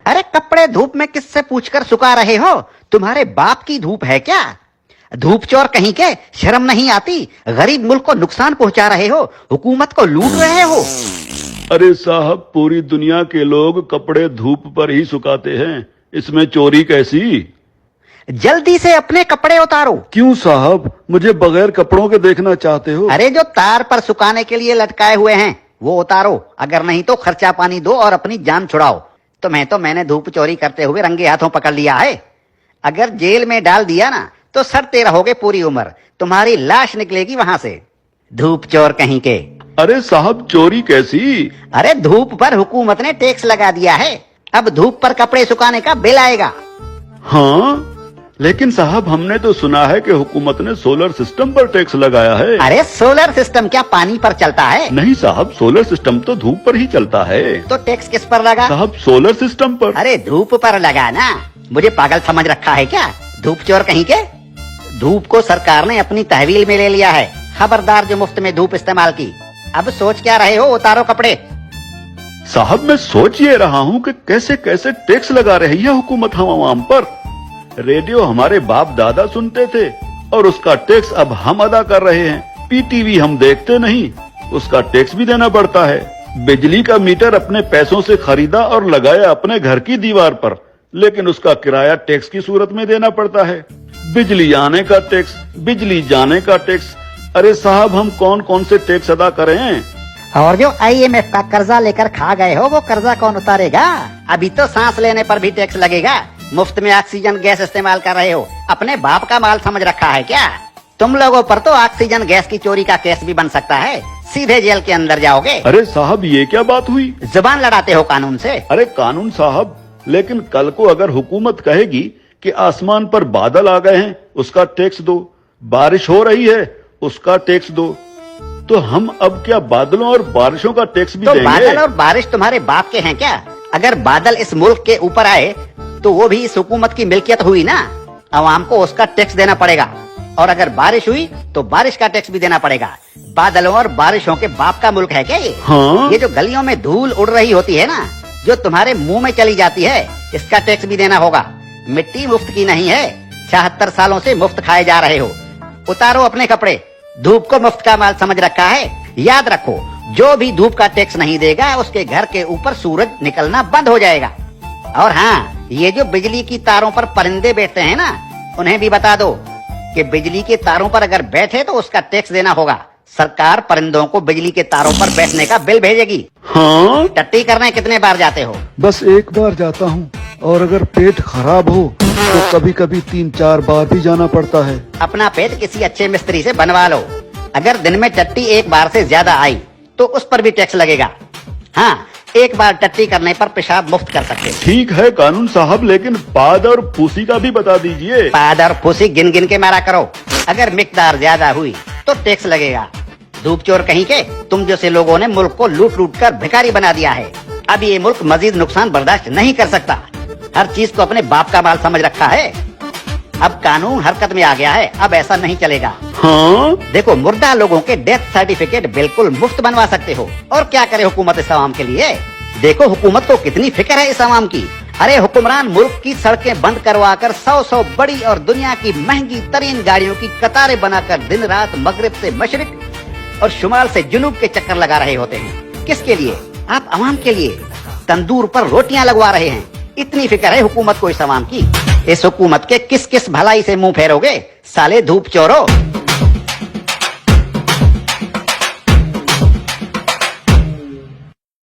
अरे कपड़े धूप में किससे पूछकर सुखा रहे हो? तुम्हारे बाप की धूप है क्या? धूप चोर कहीं के, शर्म नहीं आती? गरीब मुल्क को नुकसान पहुंचा रहे हो, हुकूमत को लूट रहे हो। अरे साहब, पूरी दुनिया के लोग कपड़े धूप पर ही सुखाते हैं, इसमें चोरी कैसी? जल्दी से अपने कपड़े उतारो। क्यों साहब, मुझे बगैर कपड़ों के देखना चाहते हो? अरे जो तार पर सुखाने के लिए लटकाए हुए हैं वो उतारो, अगर नहीं तो खर्चा पानी दो और अपनी जान छुड़ाओ। मैंने धूप चोरी करते हुए रंगे हाथों पकड़ लिया है। अगर जेल में डाल दिया ना तो सड़ते रहोगे पूरी उम्र, तुम्हारी लाश निकलेगी वहां से। धूप चोर कहीं के। अरे साहब, चोरी कैसी? अरे धूप पर हुकूमत ने टैक्स लगा दिया है, अब धूप पर कपड़े सुखाने का बिल आएगा। हाँ, लेकिन साहब हमने तो सुना है कि हुकूमत ने सोलर सिस्टम पर टैक्स लगाया है। अरे सोलर सिस्टम क्या पानी पर चलता है? नहीं साहब, सोलर सिस्टम तो धूप पर ही चलता है। तो टैक्स किस पर लगा? साहब सोलर सिस्टम पर। अरे धूप पर लगा ना, मुझे पागल समझ रखा है क्या? धूप चोर कहीं के। धूप को सरकार ने अपनी तहवील में ले लिया है, खबरदार जो मुफ्त में धूप इस्तेमाल की। अब सोच क्या रहे हो? उतारो कपड़े। साहब मैं सोच ये रहा हूँ कि कैसे कैसे टैक्स लगा रही है हुकूमत हम आवाम पर। रेडियो हमारे बाप दादा सुनते थे और उसका टैक्स अब हम अदा कर रहे हैं। पीटीवी हम देखते नहीं, उसका टैक्स भी देना पड़ता है। बिजली का मीटर अपने पैसों से खरीदा और लगाया अपने घर की दीवार पर, लेकिन उसका किराया टैक्स की सूरत में देना पड़ता है। बिजली आने का टैक्स, बिजली जाने का टैक्स। अरे साहब, हम कौन कौन से टैक्स अदा करें? और जो IMF का कर्जा लेकर खा गए हो वो कर्जा कौन उतारेगा? अभी तो सांस लेने पर भी टैक्स लगेगा। मुफ्त में ऑक्सीजन गैस इस्तेमाल कर रहे हो, अपने बाप का माल समझ रखा है क्या? तुम लोगों पर तो ऑक्सीजन गैस की चोरी का केस भी बन सकता है, सीधे जेल के अंदर जाओगे। अरे साहब, ये क्या बात हुई? जुबान लड़ाते हो कानून से। अरे कानून साहब, लेकिन कल को अगर हुकूमत कहेगी कि आसमान पर बादल आ गए हैं उसका टैक्स दो, बारिश हो रही है उसका टैक्स दो, तो हम अब क्या बादलों और बारिशों का टैक्स भी देंगे? बादल और बारिश तुम्हारे बाप के हैं क्या? अगर बादल इस मुल्क के ऊपर आए तो वो भी इस हुकूमत की मिल्कियत हुई ना, अवाम को उसका टैक्स देना पड़ेगा। और अगर बारिश हुई तो बारिश का टैक्स भी देना पड़ेगा। बादलों और बारिशों के बाप का मुल्क है क्या ये? हाँ? ये जो गलियों में धूल उड़ रही होती है ना, जो तुम्हारे मुंह में चली जाती है, इसका टैक्स भी देना होगा। मिट्टी मुफ्त की नहीं है, 76 सालों से मुफ्त खाए जा रहे हो। उतारो अपने कपड़े, धूप को मुफ्त का माल समझ रखा है। याद रखो, जो भी धूप का टैक्स नहीं देगा उसके घर के ऊपर सूरज निकलना बंद हो जाएगा। और हाँ, ये जो बिजली की तारों पर परिंदे बैठते हैं ना, उन्हें भी बता दो कि बिजली के तारों पर अगर बैठे तो उसका टैक्स देना होगा। सरकार परिंदों को बिजली के तारों पर बैठने का बिल भेजेगी। हाँ? टट्टी करने कितने बार जाते हो? बस एक बार जाता हूँ, और अगर पेट खराब हो तो कभी कभी 3-4 बार भी जाना पड़ता है। अपना पेट किसी अच्छे मिस्त्री से बनवा लो। अगर दिन में टट्टी एक बार से ज्यादा आई तो उस पर भी टैक्स लगेगा। हाँ, एक बार टट्टी करने पर पेशाब मुफ्त कर सकते हो। ठीक है कानून साहब, लेकिन पाद और फूसी का भी बता दीजिए। पाद और फूसी गिन गिन के मारा करो, अगर मिकदार ज्यादा हुई तो टैक्स लगेगा। धूप चोर कहीं के, तुम जैसे लोगों ने मुल्क को लूट लूट कर भिखारी बना दिया है। अब ये मुल्क मजीद नुकसान बर्दाश्त नहीं कर सकता। हर चीज को अपने बाप का माल समझ रखा है। अब कानून हरकत में आ गया है, अब ऐसा नहीं चलेगा। हाँ? देखो, मुर्दा लोगों के डेथ सर्टिफिकेट बिल्कुल मुफ्त बनवा सकते हो। और क्या करे हुकूमत इस आवाम के लिए? देखो हुकूमत को कितनी फिक्र है इस आवाम की। अरे हुक्मरान मुल्क की सड़कें बंद करवाकर 100 बड़ी और दुनिया की महंगी तरीन गाड़ियों की कतारें बनाकर दिन रात मगरिब से मशरिक और शुमाल से जुनूब के चक्कर लगा रहे होते हैं। किसके लिए? आप आवाम के लिए। तंदूर पर रोटियां लगवा रहे हैं। इतनी फिक्र है हुकूमत को इस आवाम की। इस हुकूमत के किस किस भलाई से मुंह फेरोगे साले धूप चोरो?